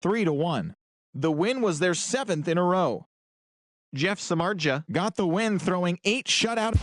3-1. The win was their 7th in a row. Jeff Samardzija got the win throwing 8 shutout.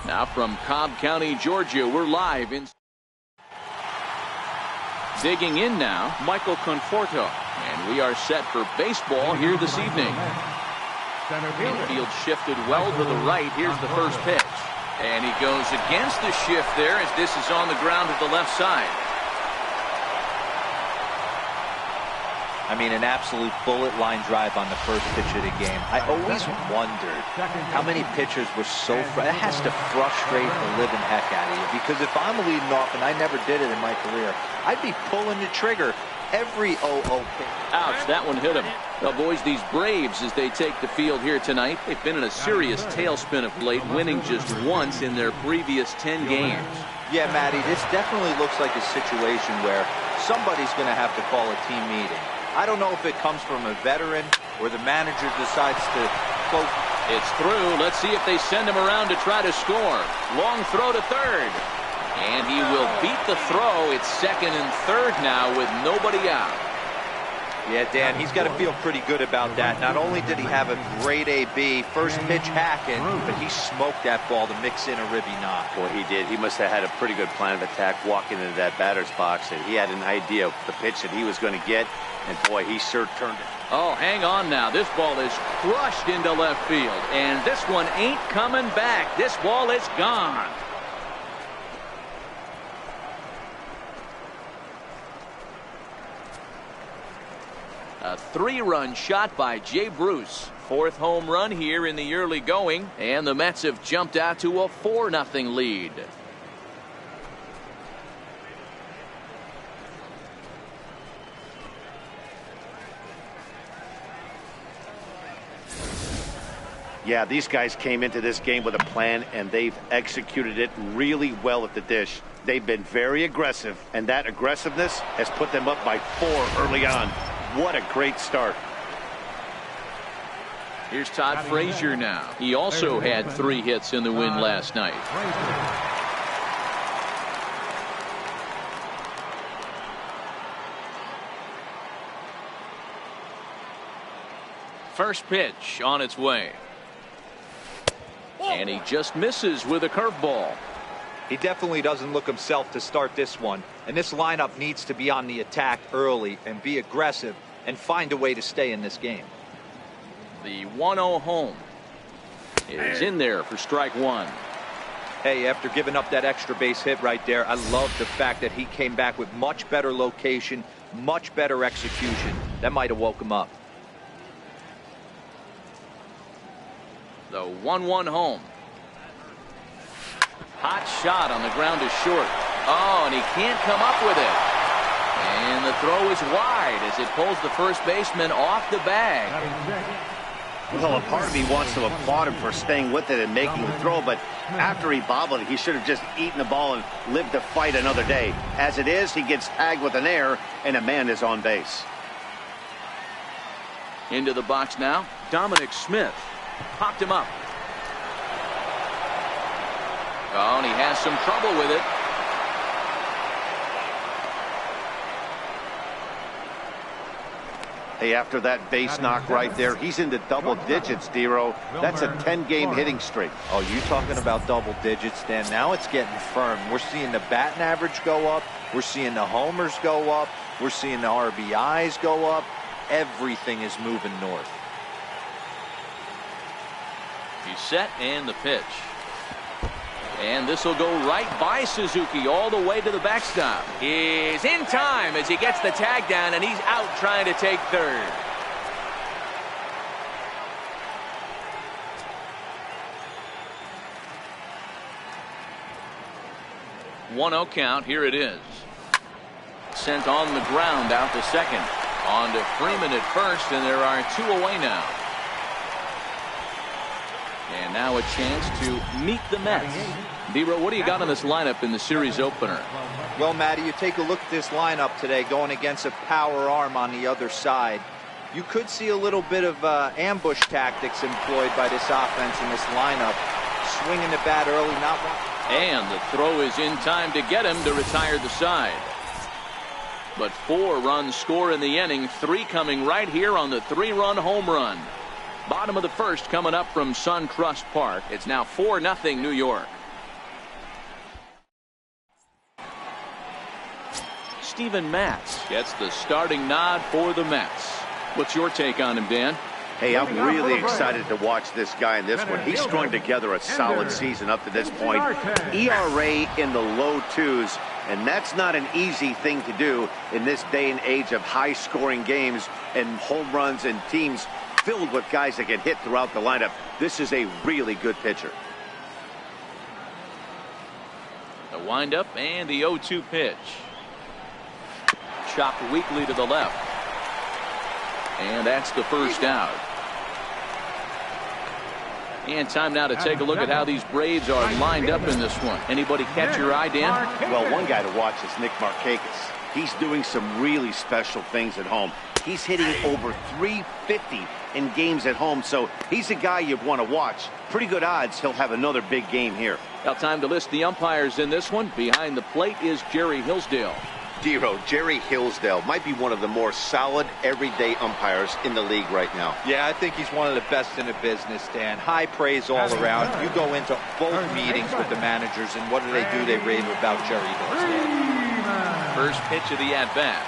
Now from Cobb County, Georgia, we're live in. Digging in now, Michael Conforto. And we are set for baseball here this evening. Infield shifted well to the right. Here's the first pitch. And he goes against the shift there as this is on the ground to the left side. I mean, an absolute bullet line drive on the first pitch of the game. I always wondered how many pitchers were so that has to frustrate the living heck out of you. Because if I'm leading off, and I never did it in my career, I'd be pulling the trigger every 0-0 pitch. Ouch, that one hit him. Well, boys, these Braves, as they take the field here tonight, they've been in a serious tailspin of late, winning just once in their previous 10 games. Yeah, Matty, this definitely looks like a situation where somebody's going to have to call a team meeting. I don't know if it comes from a veteran or the manager decides to close. It's through. Let's see if they send him around to try to score. Long throw to third. And he will beat the throw. It's second and third now with nobody out. Yeah, Dan, he's got to feel pretty good about that. Not only did he have a great AB, first pitch hacking, but he smoked that ball to mix in a ribby knock. Well, he did. He must have had a pretty good plan of attack walking into that batter's box. And he had an idea of the pitch that he was going to get. And, boy, he sure turned it. Oh, hang on now. This ball is crushed into left field. And this one ain't coming back. This ball is gone. A 3-run shot by Jay Bruce. 4th home run here in the early going. And the Mets have jumped out to a 4-0 lead. Yeah, these guys came into this game with a plan, and they've executed it really well at the dish. They've been very aggressive, and that aggressiveness has put them up by 4 early on. What a great start. Here's Todd Frazier now. He also had 3 hits in the win last night. First pitch on its way. And he just misses with a curveball. He definitely doesn't look himself to start this one. And this lineup needs to be on the attack early and be aggressive and find a way to stay in this game. The 1-0 home is in there for strike 1. Hey, after giving up that extra base hit right there, I love the fact that he came back with much better location, much better execution. That might have woke him up. The 1-1 home. Hot shot on the ground is short. Oh, and he can't come up with it. And the throw is wide as it pulls the first baseman off the bag. Well, a part of me wants to applaud him for staying with it and making the throw, but after he bobbled it, he should have just eaten the ball and lived to fight another day. As it is, he gets tagged with an error, and a man is on base. Into the box now, Dominic Smith. Popped him up. Oh, and he has some trouble with it. Hey, after that base knock right there, he's into double digits, Dero. That's a 10-game hitting streak. Oh, you talking about double digits, Dan? Now it's getting firm. We're seeing the batting average go up. We're seeing the homers go up. We're seeing the RBIs go up. Everything is moving north. He's set and the pitch. And this will go right by Suzuki all the way to the backstop. He's in time as he gets the tag down, and he's out trying to take third. 1-0 count. Here it is. Sent on the ground out to second. On to Freeman at first, and there are 2 away now. And now a chance to meet the Mets. D-Row, what do you got on this lineup in the series opener? Well, Matty, you take a look at this lineup today going against a power arm on the other side. You could see a little bit of ambush tactics employed by this offense in this lineup. Swinging the bat early, not one. And the throw is in time to get him to retire the side. But 4 runs score in the inning, 3 coming right here on the 3-run home run. Bottom of the first coming up from Suncrest Park. It's now 4-0 New York. Steven Matz gets the starting nod for the Mets. What's your take on him, Dan? Hey, I'm really excited to watch this guy in this one. He's strung together a solid season up to this point. ERA in the low 2s, and that's not an easy thing to do in this day and age of high-scoring games and home runs and teams filled with guys that get hit throughout the lineup. This is a really good pitcher. The windup and the 0-2 pitch. Chopped weakly to the left. And that's the first out. And time now to take a look at how these Braves are lined up in this one. Anybody catch your eye, Dan? Well, one guy to watch is Nick Markakis. He's doing some really special things at home. He's hitting over 350 in games at home, so he's a guy you want to watch. Pretty good odds he'll have another big game here. Now time to list the umpires in this one. Behind the plate is Jerry Hillsdale. Dero, Jerry Hillsdale might be one of the more solid everyday umpires in the league right now. Yeah, I think he's one of the best in the business, Dan. High praise all around. You go into both meetings with the managers, and what do? They rave about Jerry Hillsdale. First pitch of the at-bat.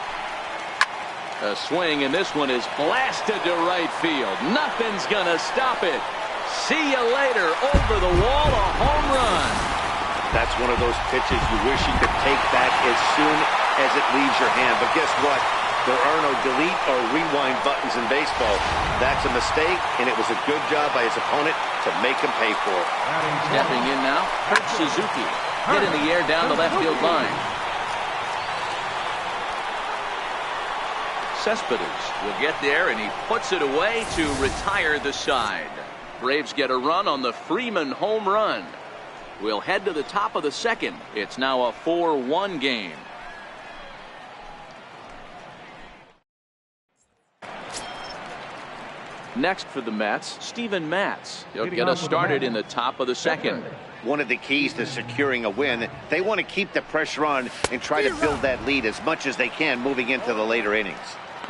A swing, and this one is blasted to right field. Nothing's gonna stop it. See you later. Over the wall, a home run. That's one of those pitches you wish you could take back as soon as it leaves your hand. But guess what? There are no delete or rewind buttons in baseball. That's a mistake, and it was a good job by his opponent to make him pay for it. Stepping in now, Kurt Suzuki. Hit in the air down the left field line. Cespedes will get there, and he puts it away to retire the side. Braves get a run on the Freeman home run. We'll head to the top of the second. It's now a 4-1 game. Next for the Mets, Steven Matz. He'll get us started in the top of the second. One of the keys to securing a win, they want to keep the pressure on and try to build that lead as much as they can moving into the later innings.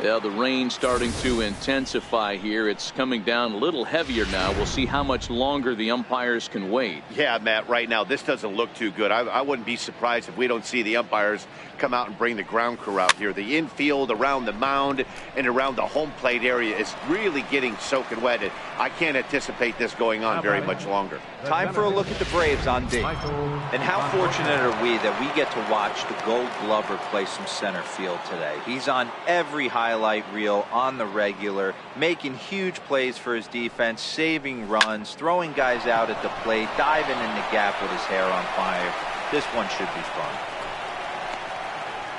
Yeah, the rain starting to intensify here. It's coming down a little heavier now. We'll see how much longer the umpires can wait. Yeah, Matt, right now this doesn't look too good. I wouldn't be surprised if we don't see the umpires come out and bring the ground crew out here. The infield around the mound and around the home plate area is really getting soaking wet. And I can't anticipate this going on very much longer. Time for a look at the Braves on D. And how fortunate are we that we get to watch the Gold Glover play some center field today. He's on every highlight reel on the regular, making huge plays for his defense, saving runs, throwing guys out at the plate, diving in the gap with his hair on fire. This one should be fun.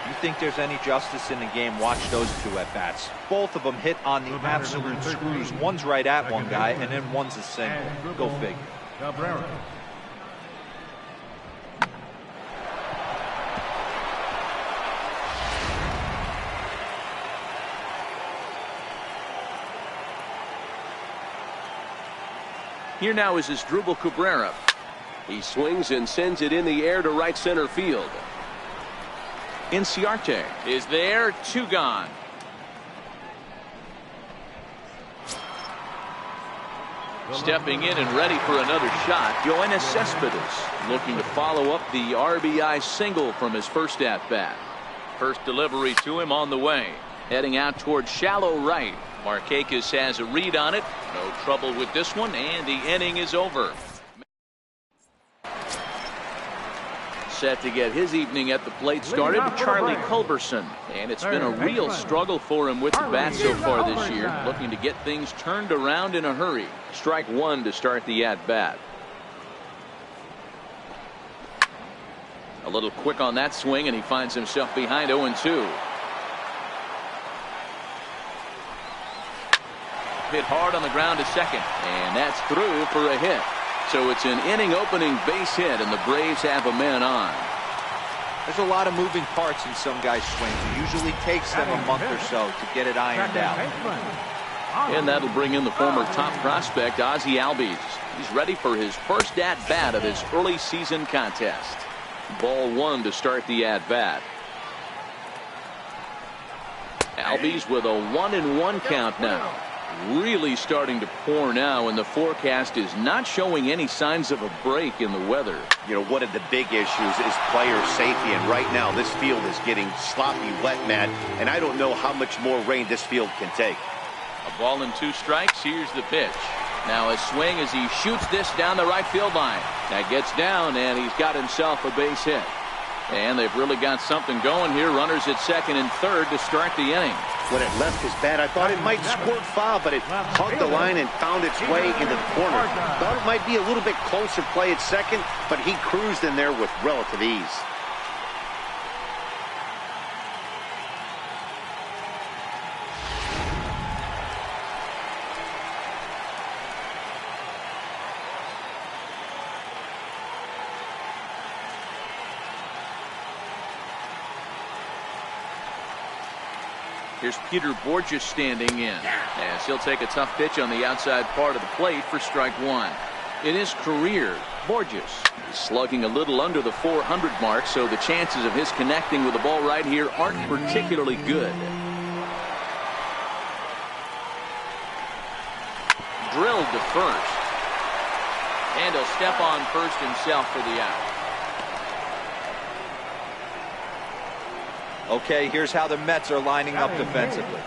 You think there's any justice in the game? Watch those 2 at-bats. Both of them hit on the absolute screws. One's right at one guy, and then one's a single. Go figure. Here now is Asdrubal Cabrera. He swings and sends it in the air to right center field. Inciarte is there, 2 gone. Stepping in and ready for another shot, Yoenis Cespedes looking to follow up the RBI single from his first at-bat. First delivery to him on the way. Heading out toward shallow right. Markakis has a read on it. No trouble with this one, and the inning is over. set to get his evening at the plate started, Charlie Culberson. And it's been a real struggle for him with the bat so far this year, looking to get things turned around in a hurry. Strike one to start the at-bat. A little quick on that swing, and he finds himself behind 0-2. Hit hard on the ground to second, and that's through for a hit. So it's an inning opening base hit, and the Braves have a man on. There's a lot of moving parts in some guys' swings. It usually takes them a month or so to get it ironed out. And that'll bring in the former top prospect, Ozzie Albies. He's ready for his first at-bat of his early season contest. Ball one to start the at-bat. Albies with a 1-1 count now. Really starting to pour now, and the forecast is not showing any signs of a break in the weather. You know, one of the big issues is player safety, and right now this field is getting sloppy wet, Matt, and I don't know how much more rain this field can take. A ball and 2 strikes. Here's the pitch. Now a swing as he shoots this down the right field line. That gets down, and he's got himself a base hit. And they've really got something going here. Runners at second and third to start the inning. When it left his bat, I thought it might squirt foul, but it hugged the line and found its way into the corner. Thought it might be a little bit closer play at second, but he cruised in there with relative ease. Here's Peter Borges standing in, as he'll take a tough pitch on the outside part of the plate for strike one. In his career, Borges is slugging a little under the 400 mark, so the chances of his connecting with the ball right here aren't particularly good. Drilled to first, and he'll step on first himself for the out. Okay, here's how the Mets are lining up defensively.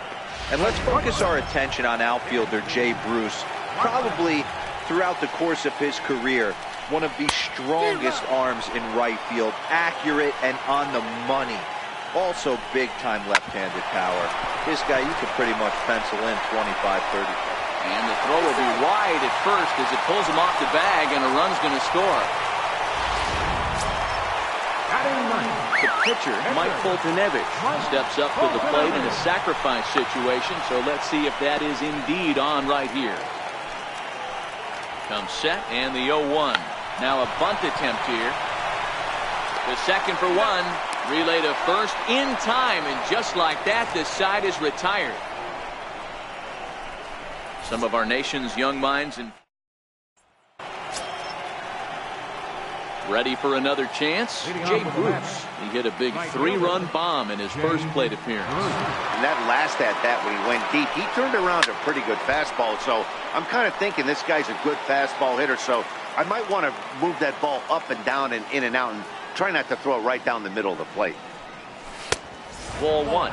And let's focus our attention on outfielder Jay Bruce. Probably throughout the course of his career, one of the strongest arms in right field. Accurate and on the money. Also big-time left-handed power. This guy, you could pretty much pencil in 25, 30. And the throw will be wide at first as it pulls him off the bag, and a run's going to score. The pitcher, Mike Foltynewicz, steps up to the plate in a sacrifice situation, so let's see if that is indeed on right here. Comes set, and the 0-1. Now a bunt attempt here. The second for one. Relay to first in time, and just like that, the side is retired. Some of our nation's young minds and ready for another chance. Jay Bruce. He hit a big 3-run bomb in his first plate appearance. And that last at-bat when he went deep, he turned around a pretty good fastball. So I'm kind of thinking this guy's a good fastball hitter. So I might want to move that ball up and down and in and out and try not to throw it right down the middle of the plate. Ball one.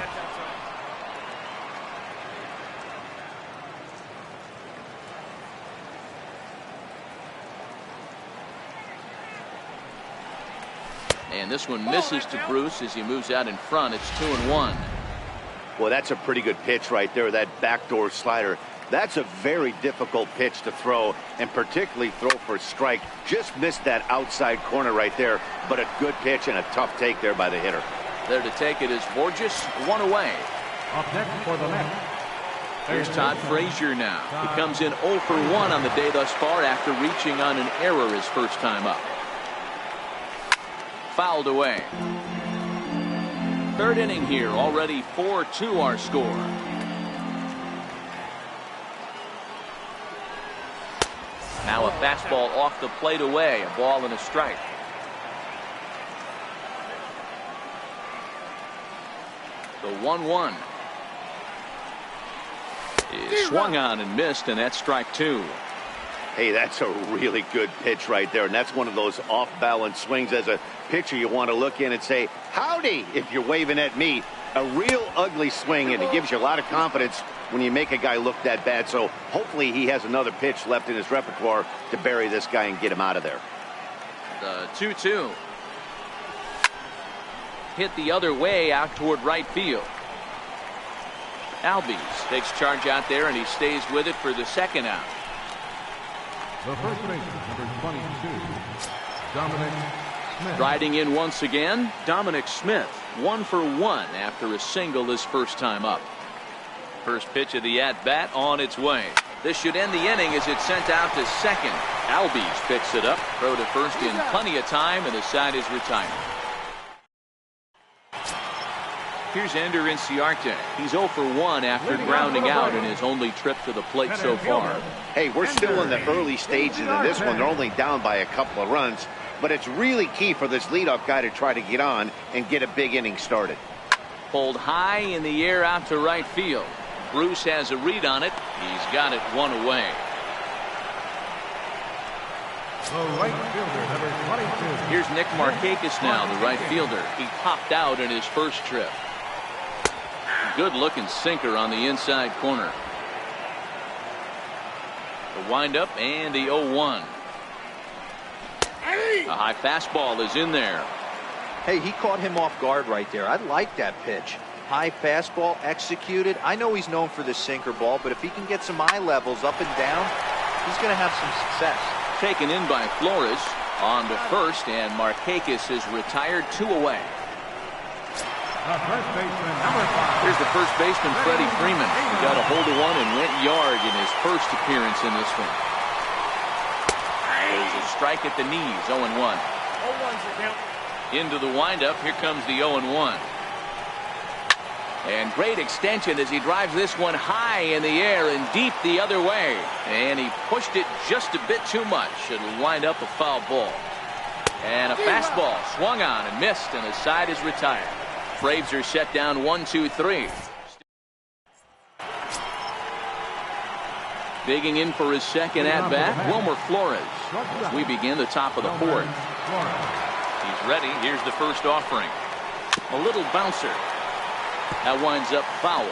And this one misses to Bruce as he moves out in front. It's 2-1. Well, that's a pretty good pitch right there, that backdoor slider. That's a very difficult pitch to throw, and particularly throw for a strike. Just missed that outside corner right there, but a good pitch and a tough take there by the hitter. There to take it is Borges, one away. Up next for the Mets. Here's Todd Frazier now. He comes in 0 for 1 on the day thus far after reaching on an error his first time up. Fouled away. Third inning here, already 4-2 our score. Now a fastball off the plate away, a ball and a strike. The 1-1 is swung on and missed, and that's strike two. Hey, that's a really good pitch right there, and that's one of those off-balance swings. As a pitcher, you want to look in and say, howdy, if you're waving at me. A real ugly swing, and it gives you a lot of confidence when you make a guy look that bad. So hopefully he has another pitch left in his repertoire to bury this guy and get him out of there. The 2-2. hit the other way out toward right field. Albies takes charge out there, and he stays with it for the second out. The first baseman, number 22, Dominic Smith. Riding in once again, Dominic Smith, 1 for 1 after a single his first time up. First pitch of the at-bat on its way. This should end the inning as it's sent out to second. Albies picks it up, throw to first in plenty of time, and the side is retired. Here's Ender Inciarte. He's 0 for 1 after grounding out in his only trip to the plate so far. Hey, we're still in the early stages of this one. They're only down by a couple of runs, but it's really key for this leadoff guy to try to get on and get a big inning started. Pulled high in the air out to right field. Bruce has a read on it. He's got it 1 away. The right fielder, number 22. Here's Nick Markakis now, the right fielder. He popped out in his first trip. Good looking sinker on the inside corner. The windup and the 0-1. A high fastball is in there. Hey, he caught him off guard right there. I like that pitch. High fastball executed. I know he's known for the sinker ball, but if he can get some eye levels up and down, he's going to have some success. Taken in by Flores on to first, and Markakis is retired 2 away. The first baseman, number 5. Here's the first baseman, Freddie Freeman. He got a hold of one and went yard in his first appearance in this one. There's a strike at the knees, 0-1. 0-1's the count. Into the windup, here comes the 0-1. And great extension as he drives this one high in the air and deep the other way. And he pushed it just a bit too much. It'll wind up a foul ball. And a fastball swung on and missed, and the side is retired. Braves are set down 1-2-3. Digging in for his second at-bat, Wilmer Flores. As we begin the top of the 4th. He's ready. Here's the first offering. A little bouncer. That winds up foul.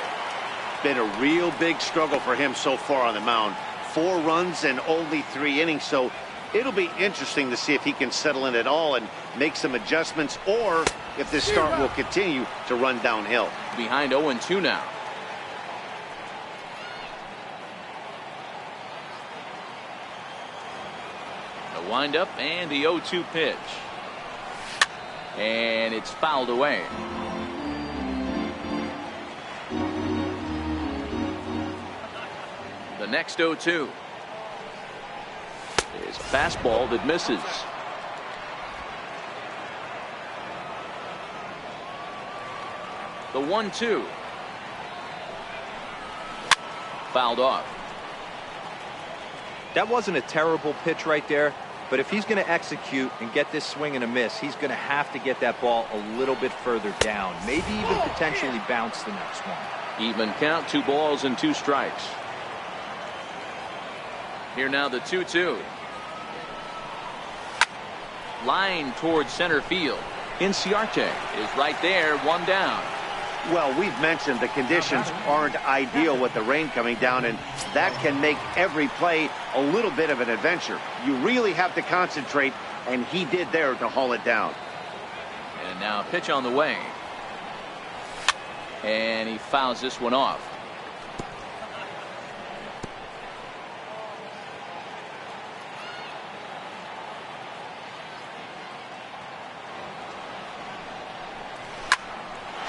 Been a real big struggle for him so far on the mound. 4 runs and only 3 innings, so it'll be interesting to see if he can settle in at all and make some adjustments, or if this start will continue to run downhill. Behind 0-2 now. The windup and the 0-2 pitch. And it's fouled away. The next 0-2 is a fastball that misses. The 1-2 fouled off. That wasn't a terrible pitch right there, but if he's going to execute and get this swing and a miss, he's going to have to get that ball a little bit further down, maybe even potentially bounce the next one. Even count, 2 balls and 2 strikes. Here now the 2-2. Line towards center field. Inciarte is right there, 1 down. Well, we've mentioned the conditions aren't ideal with the rain coming down, and that can make every play a little bit of an adventure. You really have to concentrate, and he did there to haul it down. And now a pitch on the way. And he fouls this one off.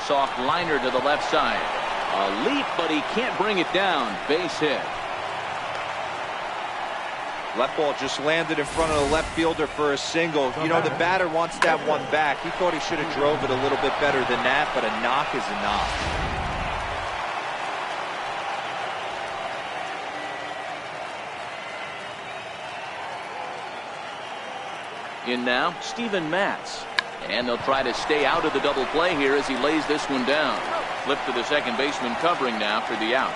Soft liner to the left side. A leap, but he can't bring it down. Base hit. Left ball just landed in front of the left fielder for a single. You know, the batter wants that one back. He thought he should have drove it a little bit better than that, but a knock is a knock. In now, Steven Matz. And they'll try to stay out of the double play here as he lays this one down. Flip to the second baseman covering now for the out.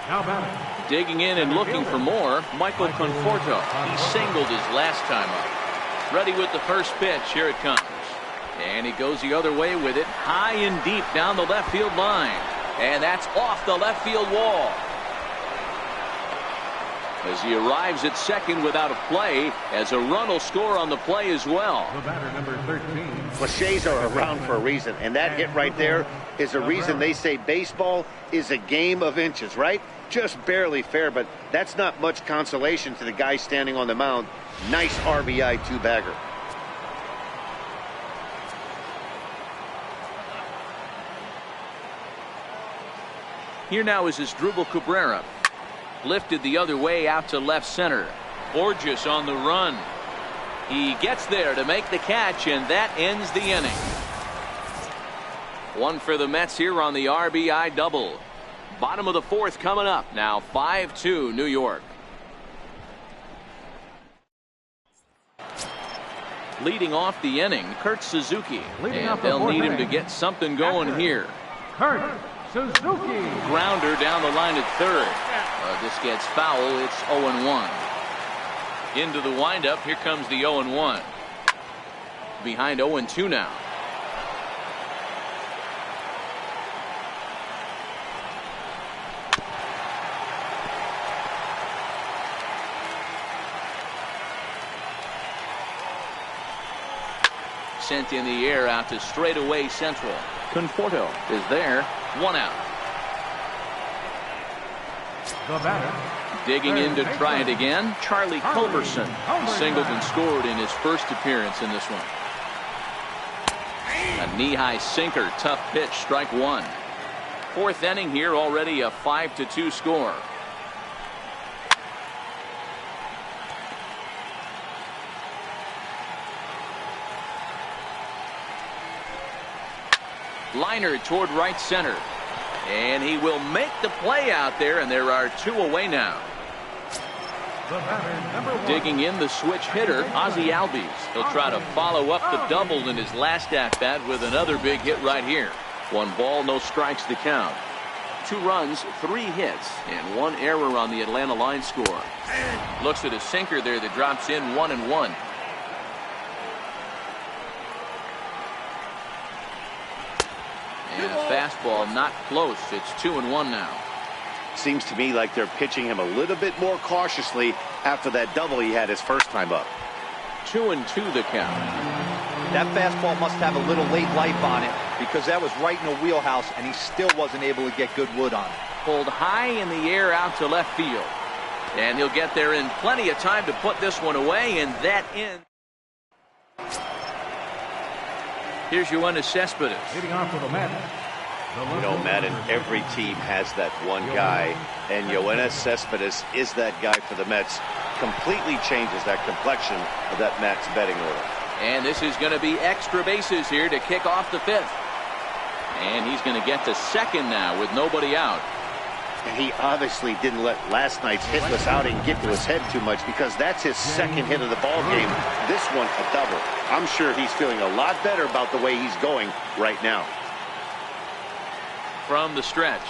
Now batting. Digging in and looking for more, Michael Conforto. He singled his last time up. Ready with the first pitch. Here it comes. And he goes the other way with it. High and deep down the left field line. And that's off the left field wall. as he arrives at second without a play, as a run will score on the play as well. The batter, number 13. Cliches are around for a reason, and that hit right there is the reason they say baseball is a game of inches, right? Just barely fair, but that's not much consolation to the guy standing on the mound. Nice RBI two-bagger. Here now is Asdrubal Cabrera. Lifted the other way out to left center. Borges on the run. He gets there to make the catch, and that ends the inning. One for the Mets here on the RBI double. Bottom of the fourth coming up. Now 5-2 New York. Leading off the inning, Kurt Suzuki. And they'll need him to get something going here. Kurt Suzuki. Grounder down the line at third. This gets foul. It's 0-1. Into the windup. Here comes the 0-1. Behind 0-2 now. Sent in the air out to straightaway central. Conforto is there. One out. The batter. Digging in to try it again, Charlie Culberson. He singled and scored in his first appearance in this one. A knee-high sinker, tough pitch, strike one. Fourth inning here, already a 5-2 score. Liner toward right center. And he will make the play out there, and there are two away now. The batter, number 1. Digging in, the switch hitter, Ozzie Albies. He'll try to follow up the double in his last at-bat with another big hit right here. 1 ball, no strikes to count. 2 runs, 3 hits, and 1 error on the Atlanta line score. Looks at a sinker there that drops in 1-1. And a fastball not close. It's 2-1 now. Seems to me like they're pitching him a little bit more cautiously after that double he had his first time up. 2-2 the count. That fastball must have a little late life on it, because that was right in the wheelhouse, and he still wasn't able to get good wood on it. Pulled high in the air out to left field. And he'll get there in plenty of time to put this one away, and that ends. Here's Yoenis Cespedes. Leading off for the Mets. You know, Madden, every team has that one guy, and Yoenis Cespedes is that guy for the Mets. Completely changes that complexion of that Mets betting order. And this is going to be extra bases here to kick off the 5th. And he's going to get to second now with nobody out. And he obviously didn't let last night's hitless outing get to his head too much, because that's his second hit of the ball game. This one a double. I'm sure he's feeling a lot better about the way he's going right now. From the stretch.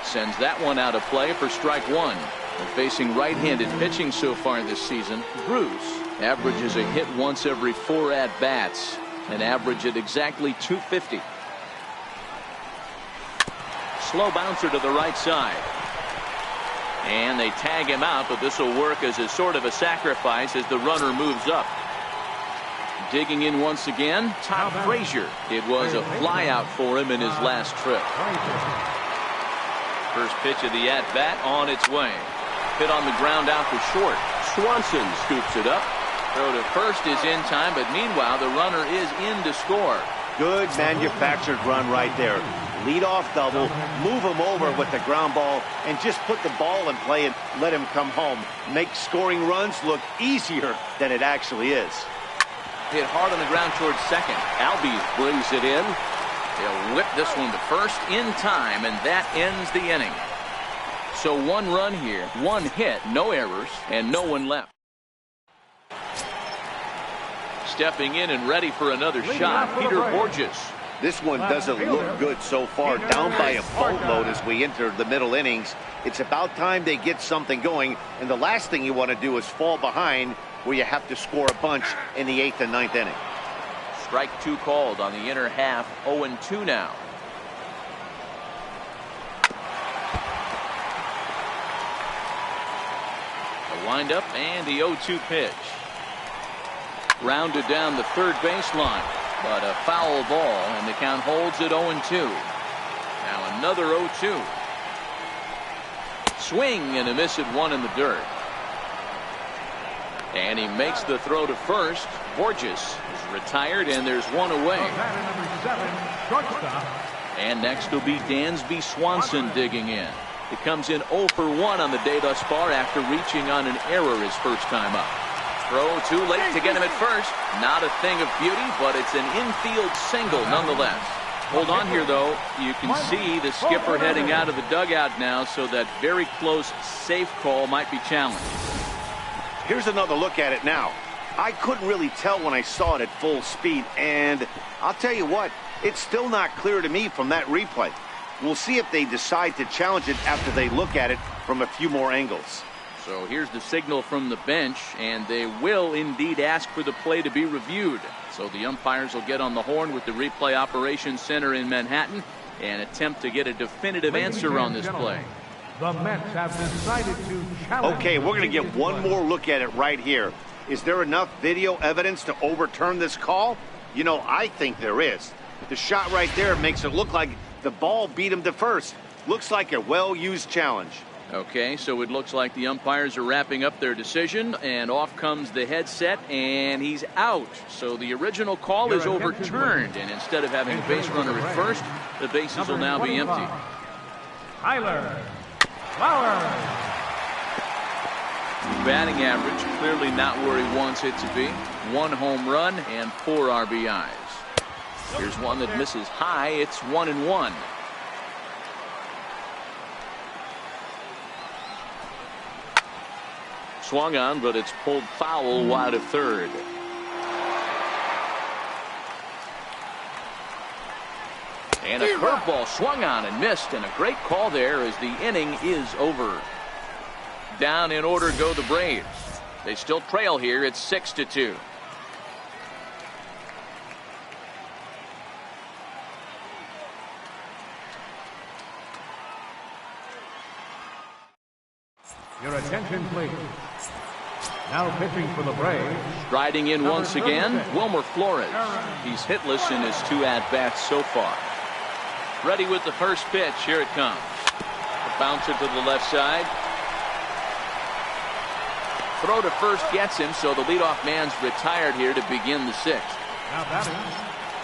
Sends that one out of play for strike one. And facing right-handed pitching so far this season, Bruce averages a hit once every 4 at-bats, an average at exactly 250. Slow bouncer to the right side. And they tag him out, but this will work as a sort of a sacrifice as the runner moves up. Digging in once again, Todd Frazier. It was a flyout for him in his last trip. First pitch of the at-bat on its way. Hit on the ground out to short. Swanson scoops it up. Throw to first is in time, but meanwhile the runner is in to score. Good manufactured run right there. Lead-off double, move him over with the ground ball, and just put the ball in play and let him come home. Make scoring runs look easier than it actually is. Hit hard on the ground towards second. Albies brings it in. They'll whip this one to first in time, and that ends the inning. So 1 run here, 1 hit, no errors, and no one left. Stepping in and ready for another shot, Peter Borges. This one doesn't look good so far. Down by a boatload as we enter the middle innings. It's about time they get something going, and the last thing you want to do is fall behind where you have to score a bunch in the 8th and 9th inning. Strike 2 called on the inner half. 0-2 now. Wind up and the 0-2 pitch. Grounded down the third baseline, but a foul ball, and the count holds at 0-2. Now another 0-2. Swing and a miss at one in the dirt. And he makes the throw to first. Borges is retired, and there's one away. And next will be Dansby Swanson digging in. It comes in 0 for 1 on the day thus far after reaching on an error his first time up. Throw too late to get him at first. Not a thing of beauty, but it's an infield single nonetheless. Hold on here, though. You can see the skipper heading out of the dugout now, so that very close safe call might be challenged. Here's another look at it now. I couldn't really tell when I saw it at full speed, and I'll tell you what, it's still not clear to me from that replay. We'll see if they decide to challenge it after they look at it from a few more angles. So here's the signal from the bench, and they will indeed ask for the play to be reviewed. So the umpires will get on the horn with the replay operations center in Manhattan and attempt to get a definitive answer on this play. The Mets have decided to challenge. Okay, we're going to get one more look at it right here. Is there enough video evidence to overturn this call? You know, I think there is. The shot right there makes it look like the ball beat him to first. Looks like a well-used challenge. Okay, so it looks like the umpires are wrapping up their decision, and off comes the headset, and he's out. So the original call is overturned, and instead of having a base runner at first, the bases will now be empty. Tyler Flowers. Batting average clearly not where he wants it to be. 1 home run and 4 RBIs. Here's one that misses high. It's 1-1. Swung on, but it's pulled foul wide of third. And a curveball swung on and missed, and a great call there as the inning is over. Down in order go the Braves. They still trail here. It's 6-2. Your attention, please. Now pitching for the Braves. Striding in once again, Wilmer Flores. He's hitless in his 2 at-bats so far. Ready with the first pitch. Here it comes. A bouncer to the left side. Throw to first gets him, so the leadoff man's retired here to begin the 6th. Now batting,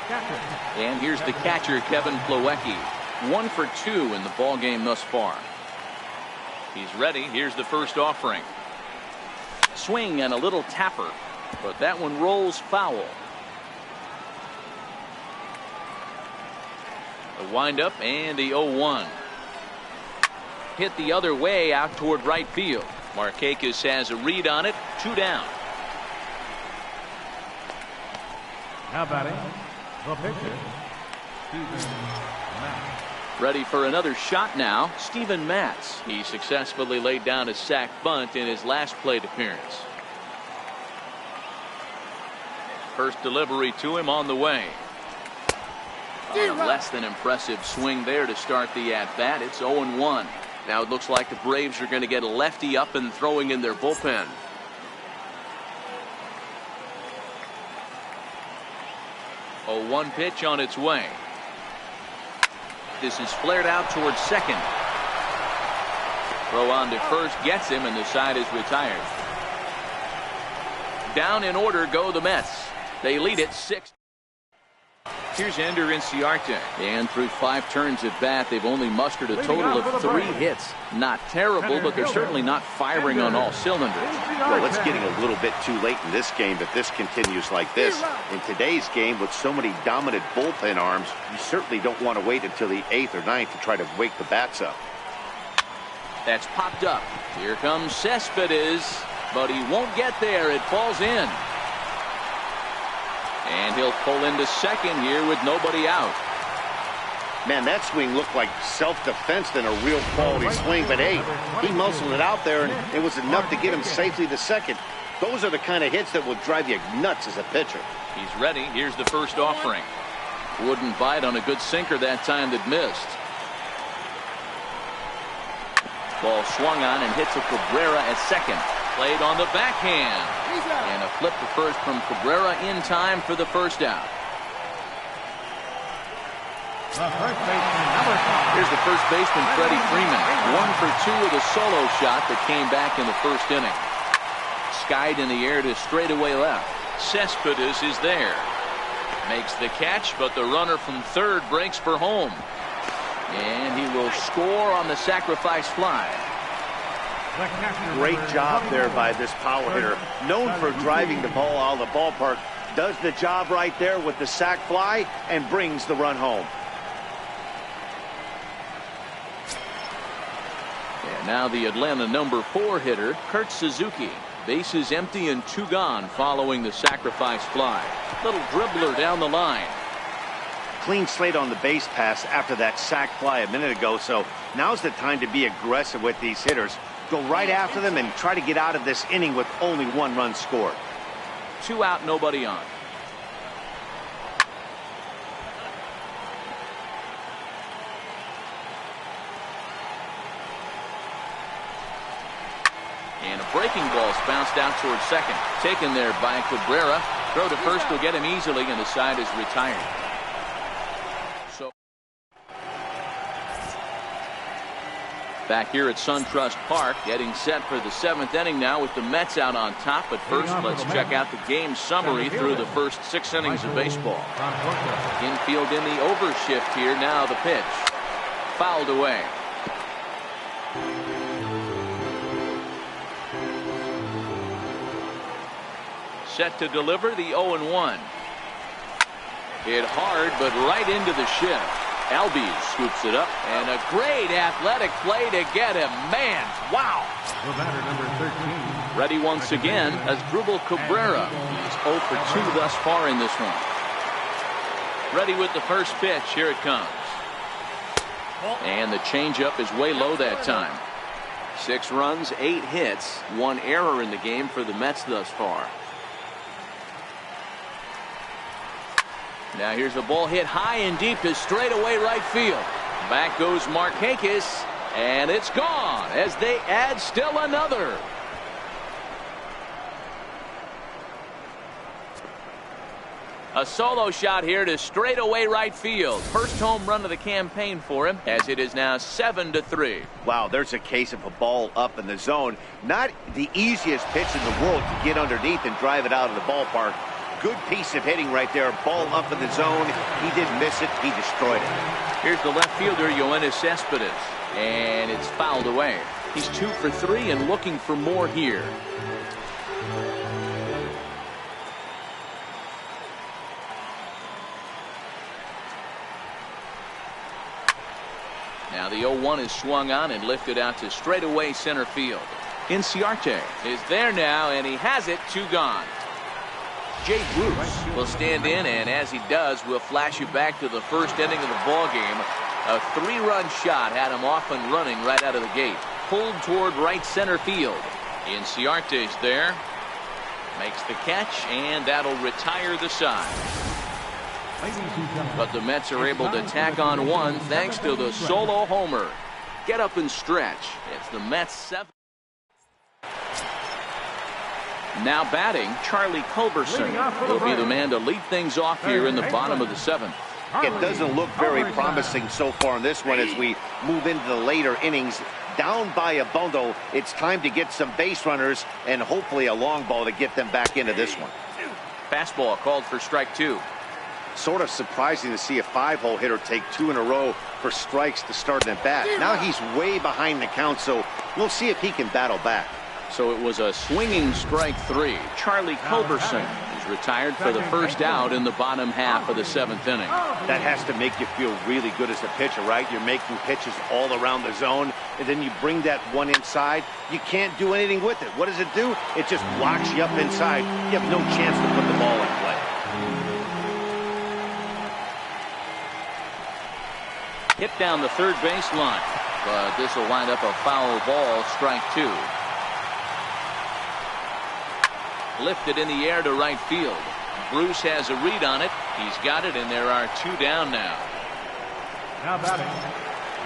catcher. And here's the catcher, Kevin Plawecki. 1 for 2 in the ball game thus far. He's ready. Here's the first offering. Swing and a little tapper, but that one rolls foul. The windup and the 0-1. Hit the other way out toward right field. Markakis has a read on it. 2 down. Now batting, the pitcher, Steven Matz. Ready for another shot now, Steven Matz. He successfully laid down a sac bunt in his last plate appearance. First delivery to him on the way. A less than impressive swing there to start the at-bat. It's 0-1. Now it looks like the Braves are going to get a lefty up and throwing in their bullpen. A 1 pitch on its way. This is flared out towards second. Throw on to first gets him, and the side is retired. Down in order go the Mets. They lead it 6. Here's Ender Inciarte, and through 5 turns at bat, they've only mustered a total of 3 hits. Not terrible, but they're certainly not firing on all cylinders. Well, it's getting a little bit too late in this game if this continues like this. In today's game, with so many dominant bullpen arms, you certainly don't want to wait until the 8th or 9th to try to wake the bats up. That's popped up. Here comes Cespedes, but he won't get there. It falls in. And he'll pull into second here with nobody out. Man, that swing looked like self-defense than a real quality swing. But, hey, he muscled it out there, and it was enough to get him safely to second. Those are the kind of hits that will drive you nuts as a pitcher. He's ready. Here's the first offering. Wouldn't bite on a good sinker that time that missed. Ball swung on and hits a Cabrera at second. Played on the backhand. And a flip to first from Cabrera in time for the first out. The first baseman, number 5. Here's the first baseman, Freddie Freeman. 1 for 2 with a solo shot that came back in the first inning. Skied in the air to straightaway left. Cespedes is there. Makes the catch, but the runner from third breaks for home. And he will score on the sacrifice fly. Great job there by this power hitter. Known for driving the ball out of the ballpark. Does the job right there with the sac fly and brings the run home. And now the Atlanta number 4 hitter, Kurt Suzuki. Bases empty and 2 gone following the sacrifice fly. Little dribbler down the line. Clean slate on the base pass after that sac fly a minute ago, so now's the time to be aggressive with these hitters. Go right after them and try to get out of this inning with only 1 run scored. 2 out, nobody on. And a breaking ball's bounced out towards second. Taken there by Cabrera. Throw to first will get him easily, and the side is retired. So back here at SunTrust Park, getting set for the 7th inning now with the Mets out on top. But first, let's check out the game summary through the first 6 innings of baseball. Infield in the overshift here. Now the pitch. Fouled away. Set to deliver the 0-1. Hit hard, but right into the shift. Albies scoops it up, and a great athletic play to get him. Man, wow. The batter, number 13. Ready once again as Drupal Cabrera. He's 0 for 2 thus far in this one. Ready with the first pitch. Here it comes. And the changeup is way low that time. 6 runs, 8 hits, 1 error in the game for the Mets thus far. Now here's a ball hit high and deep to straightaway right field. Back goes Markakis, and it's gone as they add still another. A solo shot here to straightaway right field. First home run of the campaign for him, as it is now 7-3. Wow, there's a case of a ball up in the zone. Not the easiest pitch in the world to get underneath and drive it out of the ballpark. Good piece of hitting right there. Ball up in the zone. He didn't miss it. He destroyed it. Here's the left fielder, Yoenis Cespedes. And it's fouled away. He's 2 for 3 and looking for more here. Now the 0-1 is swung on and lifted out to straightaway center field. Inciarte is there now, and he has it. 2 gone. Jay Bruce will stand in, and as he does, we'll flash you back to the first inning of the ball game. A 3-run shot had him off and running right out of the gate. Pulled toward right center field. Inciarte's there. Makes the catch, and that'll retire the side. But the Mets are able to tack on 1 thanks to the solo homer. Get up and stretch. It's the Mets' 7th. Now batting, Charlie Culberson will be the man to lead things off here in the bottom of the 7th. It doesn't look very promising so far in this one as we move into the later innings. Down by a bundle, it's time to get some base runners and hopefully a long ball to get them back into this one. Fastball called for strike 2. Sort of surprising to see a 5-hole hitter take 2 in a row for strikes to start an at bat. Now he's way behind the count, so we'll see if he can battle back. So it was a swinging strike 3. Charlie Culberson is retired for the first out in the bottom half of the 7th inning. That has to make you feel really good as a pitcher, right? You're making pitches all around the zone, and then you bring that one inside. You can't do anything with it. What does it do? It just locks you up inside. You have no chance to put the ball in play. Hit down the third base line, but this will wind up a foul ball, strike 2. Lifted in the air to right field. Bruce has a read on it. He's got it, and there are 2 down now. Now batting,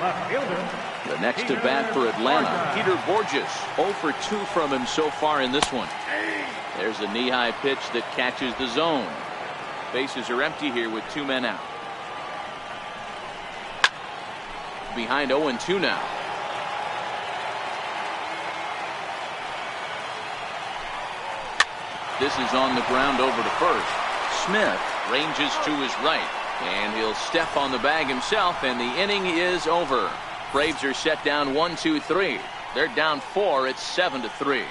left fielder, The next to bat for Atlanta, Peter Borges. 0 for 2 from him so far in this one. There's a knee-high pitch that catches the zone. Bases are empty here with 2 men out. Behind 0-2 now. This is on the ground over to first. Smith ranges to his right, and he'll step on the bag himself, and the inning is over. Braves are set down 1-2-3. They're down 4. It's 7-3.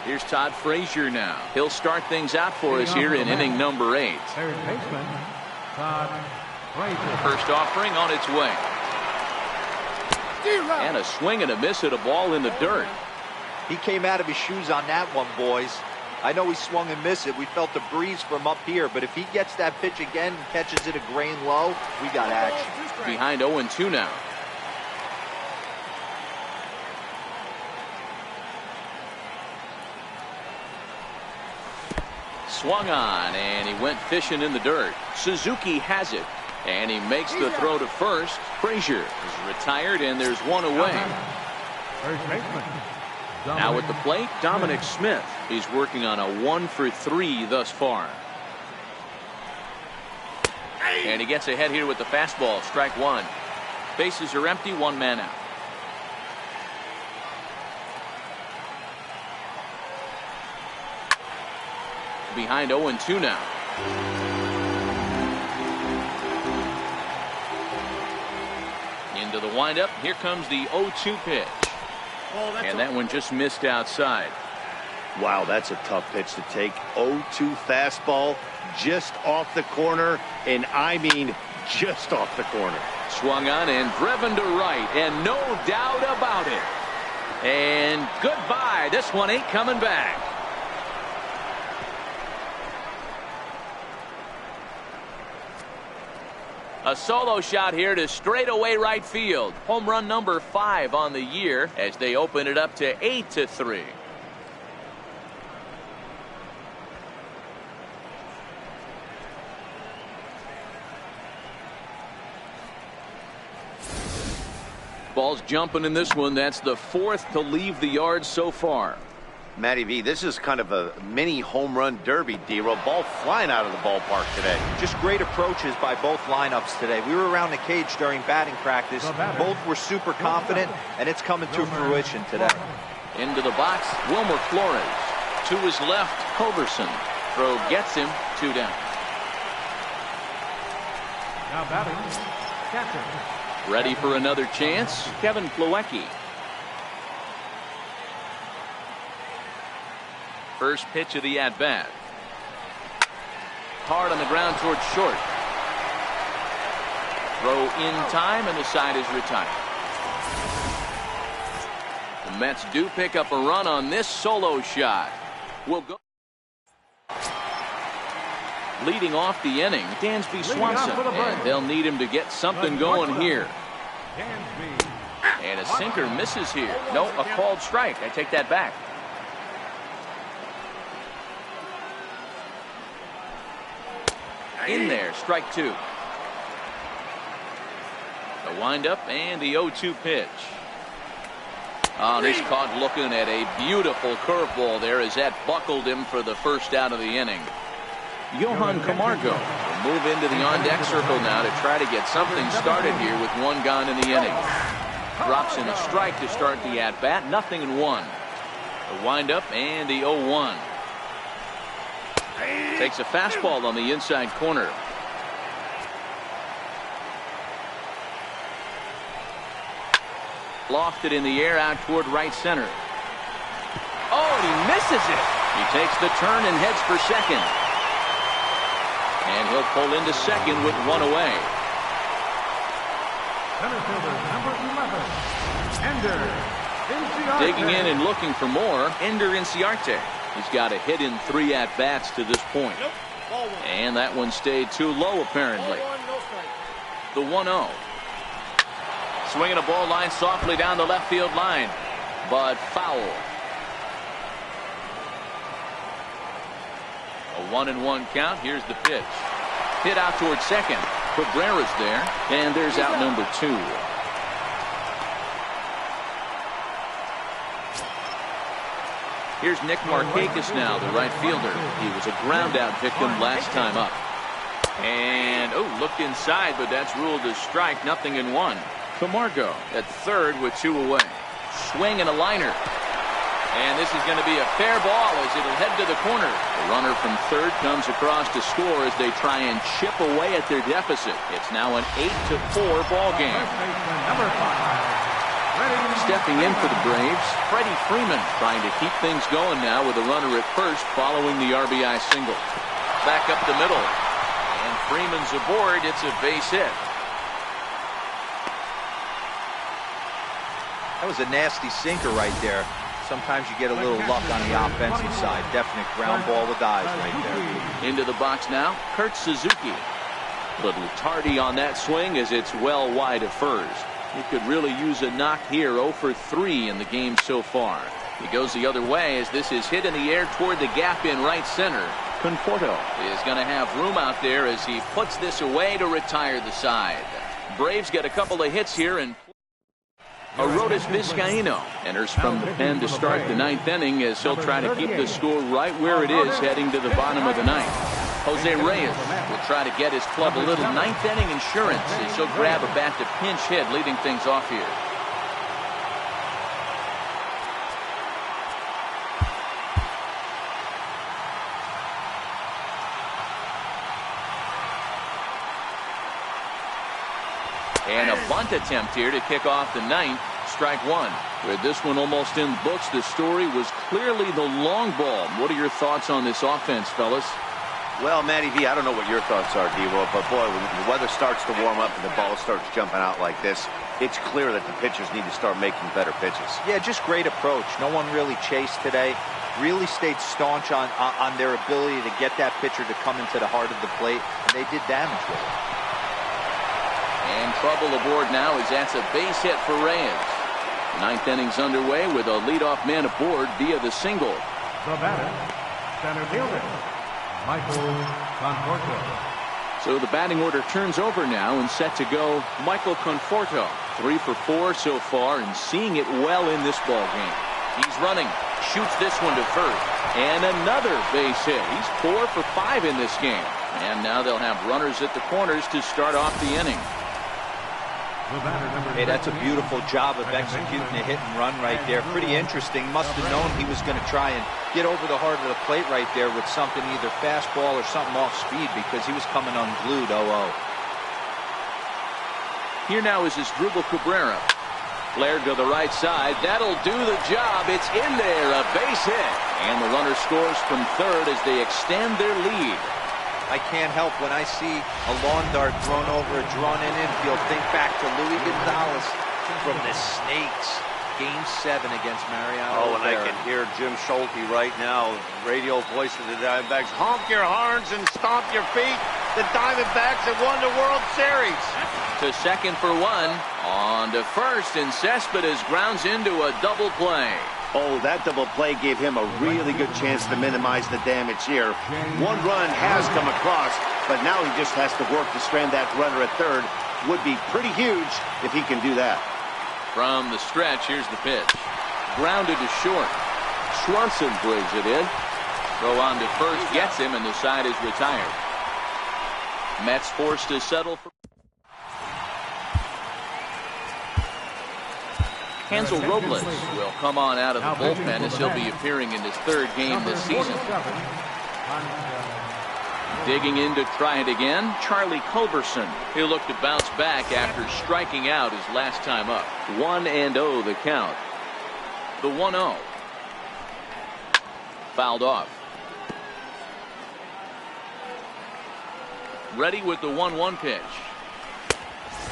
Here's Todd Frazier now. He'll start things out for us here in inning number 8. Third baseman, Todd Frazier. First offering on its way. And a swing and a miss at a ball in the dirt. He came out of his shoes on that one, boys. I know he swung and missed it. We felt the breeze from up here, but if he gets that pitch again and catches it a grain low, we got action. Behind 0-2 now. Swung on, and he went fishing in the dirt. Suzuki has it, and he makes the throw to first. Frazier is retired, and there's one away. First baseman. Now at the plate, Dominic Smith. He's working on a 1 for 3 thus far. And he gets ahead here with the fastball. Strike 1. Bases are empty. 1 man out. Behind 0-2 now. Into the windup. Here comes the 0-2 pitch. And that one just missed outside. Wow, that's a tough pitch to take. 0-2 fastball just off the corner, and I mean just off the corner. Swung on and driven to right, and no doubt about it. And goodbye. This one ain't coming back. A solo shot here to straightaway right field. Home run number 5 on the year as they open it up to 8-3. Ball's jumping in this one. That's the 4th to leave the yard so far. Matty V, this is kind of a mini home run derby, D-Roll. Ball flying out of the ballpark today. Just great approaches by both lineups today. We were around the cage during batting practice. Both were super confident, and it's coming to fruition today. Into the box, Wilmer Flores. To his left, Culberson. Throw gets him. 2 down. Now batting, catcher. Ready for another chance, Kevin Plawecki. First pitch of the at-bat. Hard on the ground towards short. Throw in time, and the side is retired. The Mets do pick up a run on this solo shot. Will go. Leading off the inning, Dansby Swanson, and they'll need him to get something going here. And a sinker misses here. No, a called strike. I take that back. In there, strike 2. The windup and the 0-2 pitch. Oh, he's caught looking at a beautiful curveball there as that buckled him for the first out of the inning. Johan Camargo will move into the on-deck circle now to try to get something started here with 1 gone in the inning. Drops in a strike to start the at-bat. Nothing in 1. The windup and the 0-1. Takes a fastball on the inside corner. Lofted in the air out toward right center. Oh, and he misses it. He takes the turn and heads for second. And he'll pull into second with 1 away. Center fielder number 11, Ender Inciarte. Digging in and looking for more, Ender Inciarte. He's got a hit in 3 at-bats to this point. And that one stayed too low, apparently. The 1-0. Swinging a ball line softly down the left field line, but foul. A 1-1 count. Here's the pitch. Hit out towards second. Cabrera's there, and there's out number 2. Here's Nick Markakis now, the right fielder. He was a ground out victim last time up. And, looked inside, but that's ruled a strike. 0-1. Camargo at third with 2 away. Swing and a liner. And this is going to be a fair ball as it'll head to the corner. The runner from third comes across to score as they try and chip away at their deficit. It's now an 8-4 ball game. Number 5. Stepping in for the Braves, Freddie Freeman trying to keep things going now with a runner at first following the RBI single. Back up the middle. And Freeman's aboard. It's a base hit. That was a nasty sinker right there. Sometimes you get a little luck on the offensive side. Definite ground ball with eyes right there. Into the box now, Kurt Suzuki. A little tardy on that swing as it's well wide of first. He could really use a knock here. 0 for 3 in the game so far. He goes the other way as this is hit in the air toward the gap in right center. Conforto is going to have room out there as he puts this away to retire the side. Braves get a couple of hits here, and Arodys Vizcaíno enters from the pen to start the 9th inning as he'll try to keep the score right where it is heading to the bottom of the 9th. Jose Reyes will try to get his club a little 9th inning insurance as he'll grab a bat to pinch hit, leading things off here. And a bunt attempt here to kick off the 9th. Strike 1. With this one almost in the books, the story was clearly the long ball. What are your thoughts on this offense, fellas? Well, Matty V, I don't know what your thoughts are, Devo, but boy, when the weather starts to warm up and the ball starts jumping out like this, it's clear that the pitchers need to start making better pitches. Yeah, just great approach. No one really chased today. Really stayed staunch on their ability to get that pitcher to come into the heart of the plate, and they did damage with it. And trouble aboard now as that's a base hit for Reyes. 9th inning's underway with a leadoff man aboard via the single. The batter, center fielder, Michael Conforto. So the batting order turns over now and set to go Michael Conforto. 3 for 4 so far and seeing it well in this ball game. He's running, shoots this one to first, and another base hit. He's 4 for 5 in this game. And now they'll have runners at the corners to start off the inning. Hey, that's a beautiful job of executing a hit and run right there. Pretty interesting. Must have known he was going to try and get over the heart of the plate right there with something, either fastball or something off speed, because he was coming unglued. 0-0. Here now is Asdrubal Cabrera. Flared to the right side. That'll do the job. It's in there. A base hit. And the runner scores from third as they extend their lead. I can't help when I see a lawn dart thrown over a drawn-in infield. Think back to Luis Gonzalez from the Snakes. Game 7 against Mariano. Oh, and I can hear Jim Schulte right now, radio voice of the Diamondbacks. Honk your horns and stomp your feet. The Diamondbacks have won the World Series. To second for 1. On to first, and Cespedes grounds into a double play. Oh, that double play gave him a really good chance to minimize the damage here. 1 run has come across, but now he just has to work to strand that runner at third. Would be pretty huge if he can do that. From the stretch, here's the pitch. Grounded to short. Swanson brings it in. Throw on to first, gets him, and the side is retired. Mets forced to settle for... Hansel Robles will come on out of the bullpen as he'll be appearing in his 3rd game this season. Digging in to try it again, Charlie Culberson. He'll look to bounce back after striking out his last time up. 1-0 the count. The 1-0. Fouled off. Ready with the 1-1 pitch.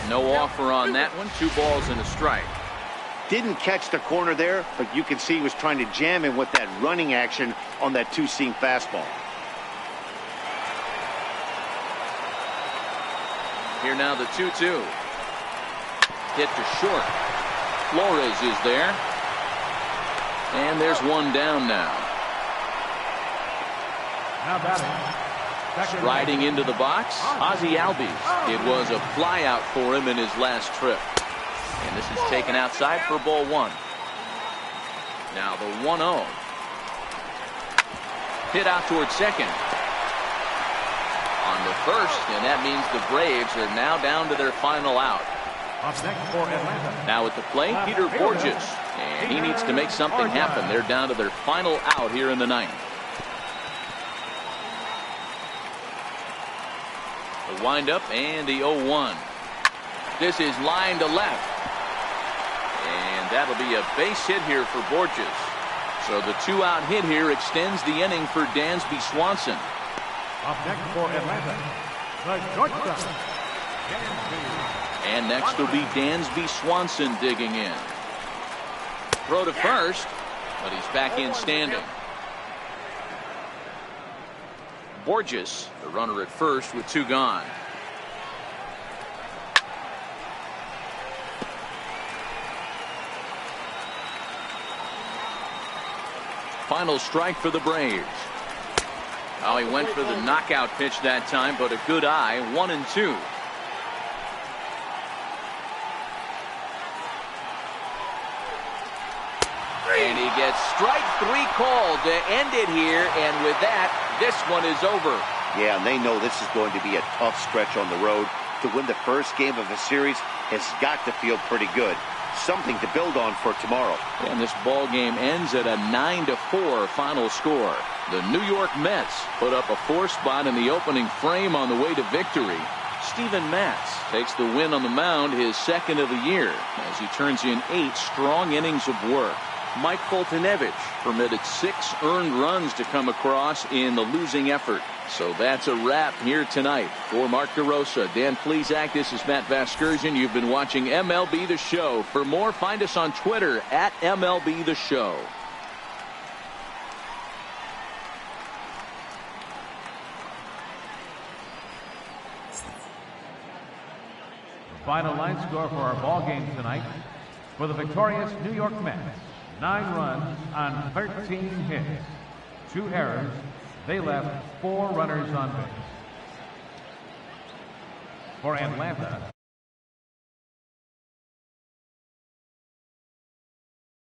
No offer on that one. 2 balls and a strike. Didn't catch the corner there, but you can see he was trying to jam him with that running action on that 2-seam fastball. Here now the 2-2. Hit to short. Flores is there. And there's one down now. Now batting. Striding into the box, Ozzie Albies. It was a flyout for him in his last trip. And this is taken outside for ball one. Now the 1-0. Hit out towards second. On the first, and that means the Braves are now down to their final out. Up next for Atlanta. Now at the plate, Peter Borges. And he needs to make something happen. They're down to their final out here in the ninth. The windup and the 0-1. This is line to left. And that'll be a base hit here for Borges. So the 2-out hit here extends the inning for Dansby Swanson. Up next for Atlanta, the shortstop, Dansby. And next will be Dansby Swanson digging in. Throw to first, but he's back in standing. Borges, the runner at first with 2 gone. Final strike for the Braves. Oh, he went for the knockout pitch that time, but a good eye. 1-2. And he gets strike 3 called to end it here, and with that, this one is over. Yeah, and they know this is going to be a tough stretch on the road. To win the first game of a series has got to feel pretty good. Something to build on for tomorrow. And this ball game ends at a 9-4 final score. The New York Mets put up a 4 spot in the opening frame on the way to victory. Steven Matz takes the win on the mound, his second of the year, as he turns in 8 strong innings of work. Mike Foltynewicz permitted 6 earned runs to come across in the losing effort. So that's a wrap here tonight. For Mark DeRosa, Dan Plesac, this is Matt Vasgersian. You've been watching MLB The Show. For more, find us on Twitter at MLB The Show. The final line score for our ball game tonight. For the victorious New York Mets, 9 runs on 13 hits, 2 errors. They left 4 runners on base. For Atlanta,